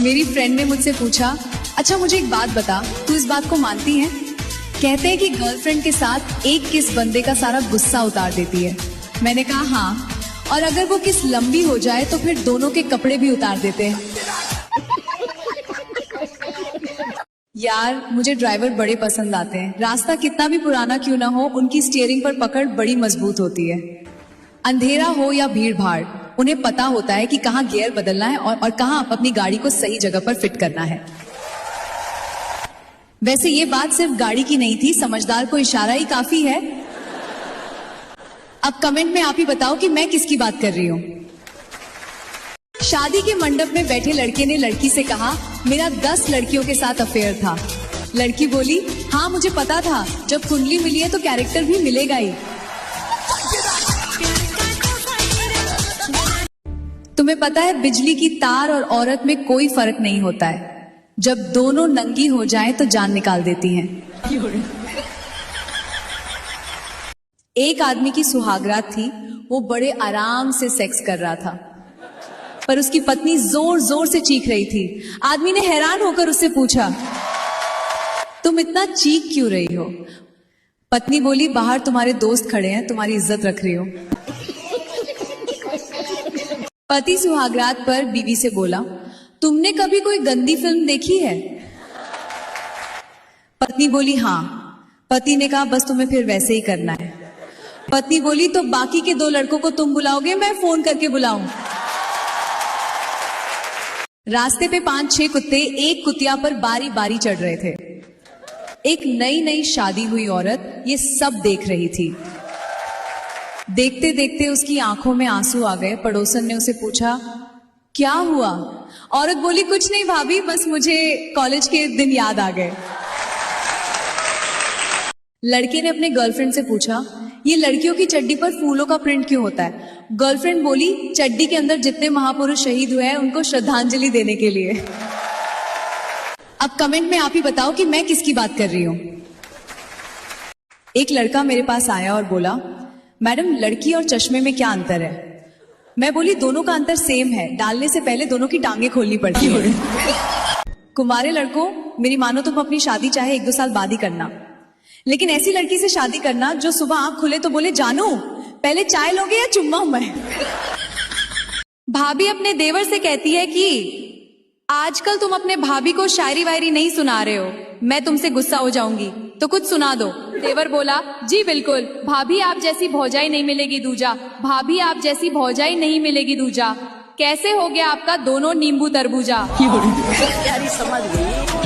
मेरी फ्रेंड ने मुझसे पूछा, अच्छा मुझे एक बात बता, तू इस बात को मानती है? कहते हैं कि गर्लफ्रेंड के साथ एक किस बंदे का सारा गुस्सा उतार देती है। मैंने कहा हाँ, और अगर वो किस लंबी हो जाए तो फिर दोनों के कपड़े भी उतार देते हैं। यार मुझे ड्राइवर बड़े पसंद आते हैं। रास्ता कितना भी पुराना क्यों ना हो, उनकी स्टीयरिंग पर पकड़ बड़ी मजबूत होती है। अंधेरा हो या भीड़ भाड़, उन्हें पता होता है कि कहाँ गियर बदलना है और कहाँ अपनी गाड़ी को सही जगह पर फिट करना है। वैसे ये बात सिर्फ गाड़ी की नहीं थी, समझदार को इशारा ही काफी है। अब कमेंट में आप ही बताओ कि मैं किसकी बात कर रही हूँ। शादी के मंडप में बैठे लड़के ने लड़की से कहा, मेरा 10 लड़कियों के साथ अफेयर था। लड़की बोली, हाँ मुझे पता था, जब कुंडली मिली है तो कैरेक्टर भी मिलेगा ही। तुम्हें पता है बिजली की तार और औरत में कोई फर्क नहीं होता है, जब दोनों नंगी हो जाएं तो जान निकाल देती हैं। एक आदमी की सुहागरात थी, वो बड़े आराम से सेक्स कर रहा था, पर उसकी पत्नी जोर जोर से चीख रही थी। आदमी ने हैरान होकर उससे पूछा, तुम इतना चीख क्यों रही हो? पत्नी बोली, बाहर तुम्हारे दोस्त खड़े हैं, तुम्हारी इज्जत रख रही हो। पति सुहागरात पर बीवी से बोला, तुमने कभी कोई गंदी फिल्म देखी है? पत्नी बोली हाँ। पति ने कहा, बस तुम्हें फिर वैसे ही करना है। पत्नी बोली, तो बाकी के 2 लड़कों को तुम बुलाओगे, मैं फोन करके बुलाऊं? रास्ते पे 5-6 कुत्ते एक कुतिया पर बारी बारी चढ़ रहे थे। एक नई नई शादी हुई औरत ये सब देख रही थी। देखते देखते उसकी आंखों में आंसू आ गए। पड़ोसन ने उसे पूछा, क्या हुआ? औरत बोली, कुछ नहीं भाभी, बस मुझे कॉलेज के दिन याद आ गए। लड़के ने अपने गर्लफ्रेंड से पूछा, ये लड़कियों की चड्डी पर फूलों का प्रिंट क्यों होता है? गर्लफ्रेंड बोली, चड्डी के अंदर जितने महापुरुष शहीद हुए हैं उनको श्रद्धांजलि देने के लिए। अब कमेंट में आप ही बताओ कि मैं किसकी बात कर रही हूं। एक लड़का मेरे पास आया और बोला, मैडम लड़की और चश्मे में क्या अंतर है? मैं बोली, दोनों का अंतर सेम है, डालने से पहले दोनों की टांगे खोलनी पड़ती है। कुंवारे लड़कों, मेरी मानो तुम अपनी शादी चाहे 1-2 साल बाद ही करना, लेकिन ऐसी लड़की से शादी करना जो सुबह आंख खुले तो बोले, जानू पहले चाय लोगे या चुम्मा मैं? भाभी अपने देवर से कहती है कि आजकल तुम अपने भाभी को शायरी वायरी नहीं सुना रहे हो, मैं तुमसे गुस्सा हो जाऊंगी, तो कुछ सुना दो। देवर बोला, जी बिल्कुल भाभी, आप जैसी भौजाई नहीं मिलेगी दूजा। भाभी आप जैसी भौजाई नहीं मिलेगी दूजा। कैसे हो गया आपका दोनों नींबू तरबूजा? प्यारी समझ गई।